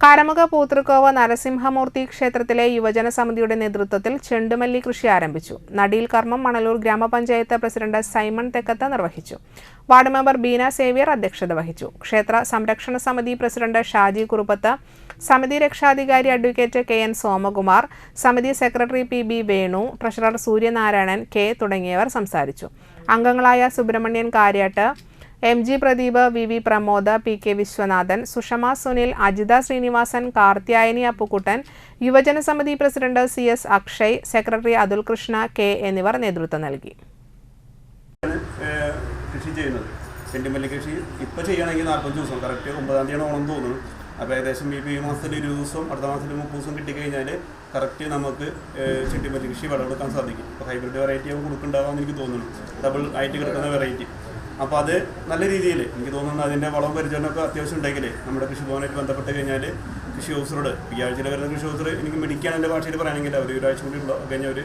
കാരമുക പൂത്തൃക്കോവ് നരസിംഹമൂർത്തി ക്ഷേത്രത്തിലെ യുവജന സമിതിയുടെ നേതൃത്വത്തിൽ ചെണ്ടുമല്ലി കൃഷി ആരംഭിച്ചു. നടീൽ കർമ്മം മണലൂർ ഗ്രാമപഞ്ചായത്ത് പ്രസിഡന്റ് സൈമൺ തെക്കത്ത് നിർവഹിച്ചു. വാർഡ് മെമ്പർ ബീന സേവ്യർ അധ്യക്ഷത വഹിച്ചു. ക്ഷേത്ര സംരക്ഷണ സമിതി പ്രസിഡന്റ് ഷാജി കുറുപ്പത്ത്, സമിതി രക്ഷാധികാരി അഡ്വക്കേറ്റ് കെ.എൻ. സോമകുമാർ, സമിതി secretary P B. Venu, treasurer Suryanarayanan K തുടങ്ങിയവർ സംസാരിച്ചു. അംഗങ്ങളായ Subrahmanyan Karyattu, M G. Pradeep, V V. Pramod, P K. Viswanathan, Sushama Sunil, Ajitha Srinivasan, Karthyayani Appukuttan, യുവജന സമിതി president C S. Akshay, secretary Athul Krishna K എന്നിവർ നേതൃത്വം നൽകി. കൃഷി ചെയ്യുന്നത് ചെണ്ടുമല്ലി കൃഷി ഇപ്പോൾ ചെയ്യുകയാണെങ്കിൽ 40 ദിവസം, കറക്റ്റ് 9-ാം തീയതിയാണ് ഓണം തോന്നുന്നു. അപ്പോൾ ഏകദേശം ഈ മാസത്തിൽ 20 ദിവസം, അടുത്ത മാസത്തിൽ 30 ദിവസം കിട്ടിക്കഴിഞ്ഞാൽ കറക്റ്റ് നമുക്ക് ചെണ്ടുമല്ലി കൃഷി വിളവെടുക്കാൻ സാധിക്കും. ഇപ്പോൾ ഹൈബ്രിഡ് വെറൈറ്റി ആവും കൊടുക്കുന്നുണ്ടാവാമെന്ന് എനിക്ക് തോന്നുന്നു, ഡബിൾ ആയിട്ട് കിടക്കുന്ന വെറൈറ്റി. അപ്പോൾ അത് നല്ല രീതിയിൽ എനിക്ക് തോന്നുന്നു അതിൻ്റെ വളം പരിചരണമൊക്കെ അത്യാവശ്യം ഉണ്ടെങ്കിൽ നമ്മുടെ കൃഷിഭവനായിട്ട് ബന്ധപ്പെട്ട് കഴിഞ്ഞാൽ കൃഷി ഓഫീസറോട് ഈ ആഴ്ചയിൽ വരുന്ന കൃഷി ഓഫീസർ എനിക്ക് മെഡിക്കാൻ എൻ്റെ ഭാഷയിൽ പറയുകയാണെങ്കിൽ അവർ ഒരാഴ്ച കൂടി കഴിഞ്ഞാൽ ഒരു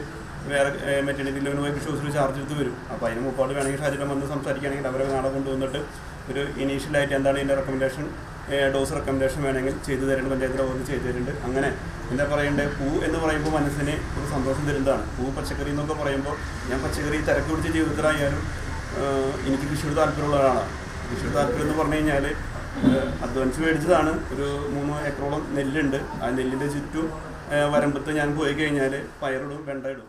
വേറെ മെറ്റേണിറ്റി ലോണുമായി കൃഷി ഓഫീസർ ചാർജ് എടുത്ത് വരും. അപ്പോൾ അതിന് മുമ്പോട്ട് വേണമെങ്കിൽ ഷാജിയുടെ വന്ന് സംസാരിക്കുകയാണെങ്കിൽ അവരെ നാളെ കൊണ്ടുവന്നിട്ട് ഒരു ഇനീഷ്യലായിട്ട് എന്താണ് ഇതിൻ്റെ റെക്കമെൻഡേഷൻ, ഡോസ് റെക്കമെൻഡേഷൻ വേണമെങ്കിൽ ചെയ്തു തരേണ്ട പഞ്ചായത്തിൽ ഓർന്ന് ചെയ്തു തരുന്നുണ്ട്. അങ്ങനെ എന്താ പറയേണ്ടത്, പൂ എന്ന് പറയുമ്പോൾ മനസ്സിന് ഒരു സന്തോഷം തരുന്നതാണ്. പൂ പച്ചക്കറി എന്നൊക്കെ പറയുമ്പോൾ ഞാൻ പച്ചക്കറി തിരക്ക് പിടിച്ച ജീവിതത്തിലായാലും എനിക്ക് കൃഷിയോട് താല്പര്യമുള്ള ഒരാളാണ്. കൃഷിയോട് താല്പര്യം എന്ന് പറഞ്ഞു കഴിഞ്ഞാൽ അധ്വാനിച്ച് മേടിച്ചതാണ്. ഒരു 3 ഏക്കറോളം നെല്ലുണ്ട്. ആ നെല്ലിൻ്റെ ചുറ്റും വരമ്പത്ത് ഞാൻ പോയി കഴിഞ്ഞാൽ പയറിടും, വെണ്ട ഇടും.